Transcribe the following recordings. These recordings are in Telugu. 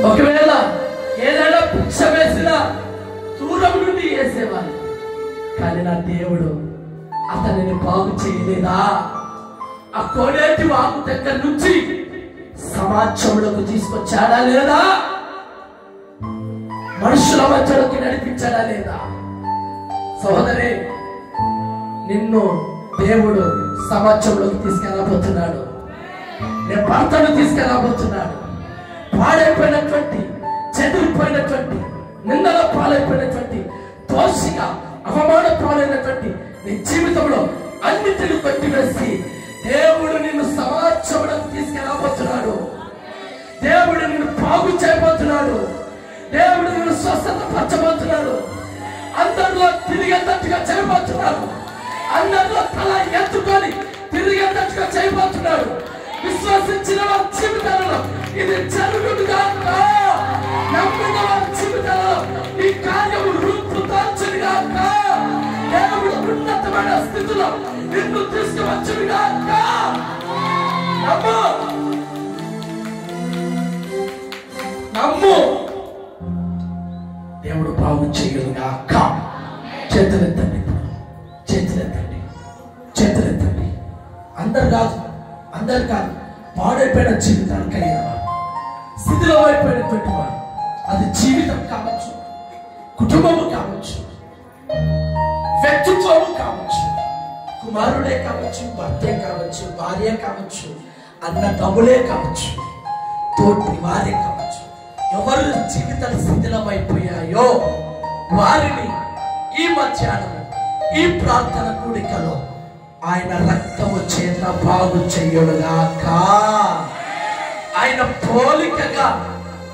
ఒకవేళ ఏదైనా భిక్ష వేసినా దూరం నుండి వేసేవారు. కానీ నా దేవుడు అతనిని బాగు చేయలేదా? ఆ కోనేటి వాగు దగ్గర నుంచి సమాజంలోకి తీసుకొచ్చాడా లేదా? మనుషుల మధ్యలోకి నడిపించాడా లేదా? సోదరే, నిన్ను దేవుడు సమాజంలోకి తీసుకెళ్ళబోతున్నాడు. నేను భర్తను తీసుకెళ్ళబోతున్నాడు. పాడైపోయినటువంటి, చెదిరిపోయినటువంటి, నిందల పాలైపోయినటువంటి, దోషిగా అవమాన పాలైనటువంటి నీ జీవితంలో అన్నిటిని కొట్టివేసి దేవుడు నిన్ను సమాజంలోకి తీసుకెళ్ళబోతున్నాడు. దేవుడు నిన్ను బాగు చేయబోతున్నాడు. దేవుడు నిన్ను స్వస్థత పరచబోతున్నాడు. అందరిలో తిరిగేటట్టుగా చేయబోతున్నాడు. అందరిలో తల ఎత్తుకొని తిరిగేటట్టుగా చేయబోతున్నాడు. విశ్వసించిన వారి జీవితాలలో ఇది జరుగుడుగా, నమ్మిన వారి జీవితాలలో ఈ కార్యము రూపుదాల్చుడుగా, దేవుడు ఉన్నతమైన స్థితిలో నిన్ను తీసుకువచ్చుడుగా. నమ్ము, నమ్ము, దేవుడు బాగు చేయడుగా. చేతులెత్తండి, చేతులెత్తండి, చేతులెత్తండి. అందరు కాదు, పాడైపోయిన జీవితాలు కలిగిన వారు, స్థితిలో అయిపోయినటువంటి వారు, అది జీవితం కావచ్చు, కుటుంబము కావచ్చు, వ్యక్తిత్వము కావచ్చు, కుమారుడే కావచ్చు, భర్తే కావచ్చు, భార్య కావచ్చు, అన్న తమ్ములే కావచ్చు, తోటి వారే కావచ్చు, ఎవరు జీవితాలు శిథిలమైపోయాయో వారిని ఈ మధ్యాహ్నం ఈ ప్రార్థన కూడికలో ఆయన రక్తము చేత బాగు చెయ్యడుగాక. ఆయన పోలికగా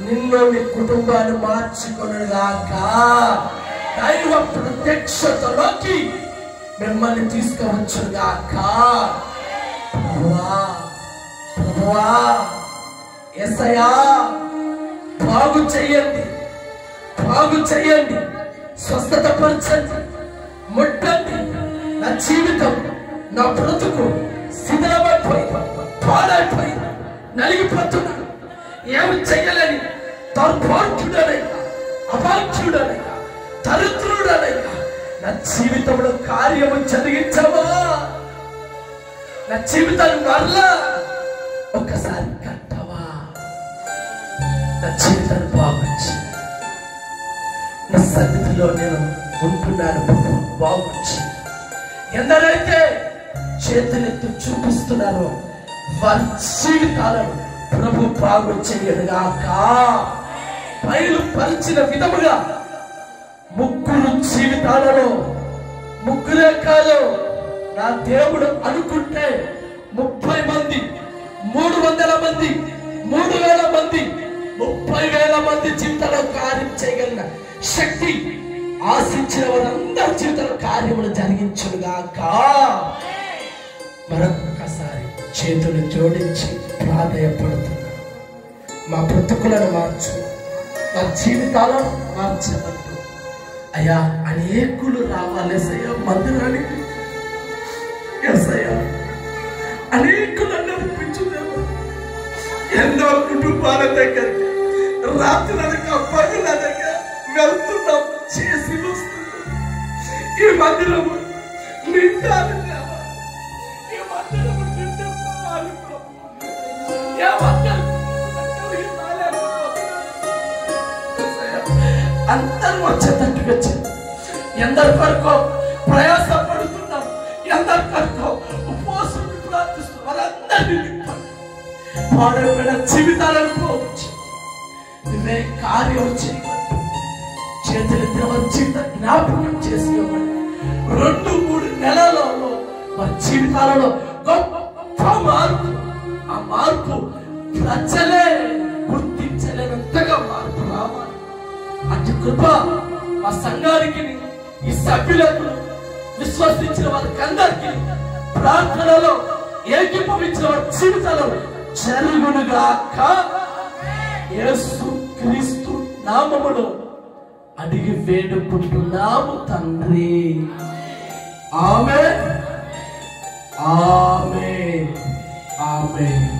నిన్ను నీ కుటుంబాన్ని మార్చుకొనుగాక. దైవ ప్రత్యక్షతలోకి మిమ్మల్ని తీసుకువచ్చుగాక. ప్రభువా, యేసయ్యా, బాగు చెయ్యండి, బాగు చెయ్యండి, స్వస్థత పరచండి, ముట్టండి. నా జీవితం, నా బ్రతుకు శిథిలమైపోయి, పాడైపోయి, నలిగిపోతున్నాను. ఏమి చెయ్యలేని దౌర్భాగ్యుడనైనా, అభాగ్యుడనైనా, దరిద్రుడనైనా నా జీవితంలో కార్యము జరిగించవా? నా జీవితాన్ని మరలా ఒక్కసారి కట్టవా? నా జీవితాన్ని బాగుంచి, నా సన్నిధిలో నేను ఉంటున్నాను, బాగుంచి. ఎందరైతే చేతులెత్తి చూపిస్తున్నారో వారి జీవితాలను ప్రభు బాగు చేయడుగాక. బయలుపరిచిన విధముగా ముగ్గురు జీవితాలలో, ముగ్గురే కాదు, నా దేవుడు అనుకుంటే 30 మంది, 300 మంది, 3000 మంది, 30,000 మంది జీవితంలో కార్యం చేయగలిగిన శక్తి ఆశించిన వారందరి జీవితంలో కార్యములు జరిగించుగాక. మరొకసారి చేతులు జోడించి ప్రాధేయపడుతున్నా, మా బ్రతుకులను మార్చు, మా జీవితాలను మార్చబట్టు అయ్యా. అనేకులు రావాలి సయ్యా మందిరానికి. అనేకులు నడిపించుదేమో. ఎన్నో కుటుంబాల దగ్గరికి రాత్రి అనగా పగల దగ్గర వెళ్తున్నాం, చేసి వస్తున్నాం. ఈ మందిరము నిండాలి, ఈ మందిరము నిండిపోవాలి. అందరూ వచ్చేటట్టుగా ఎందరి వరకు ప్రయాసపడుతున్నాం, ఎందరి వరకు ఉపవాసం ప్రార్థిస్తున్నాం, వాళ్ళందరినీ పాడైపోయిన జీవితాలను పోవచ్చు. నువ్వే కార్యం చేయబట్టి చేతులు జీవిత జ్ఞాపకం చేసుకోమని 2-3 నెలలలో మన జీవితాలలో గొప్ప మార్పు, ఆ మార్పు ప్రజలే గుర్తించలేనంతగా మార్పు రావాలి. అటు కృప మా సంఘానికి, ఈ సభ్యులకు, విశ్వసించిన వారికి అందరికీ ప్రార్థనలో ఏకీభవించిన వారి జీవితాలలో జరుగునుగాక. యేసు క్రీస్తు నామములో అడిగి వేడుకుంటున్నాము తండ్రి. ఆమేన్, ఆమేన్, ఆమేన్.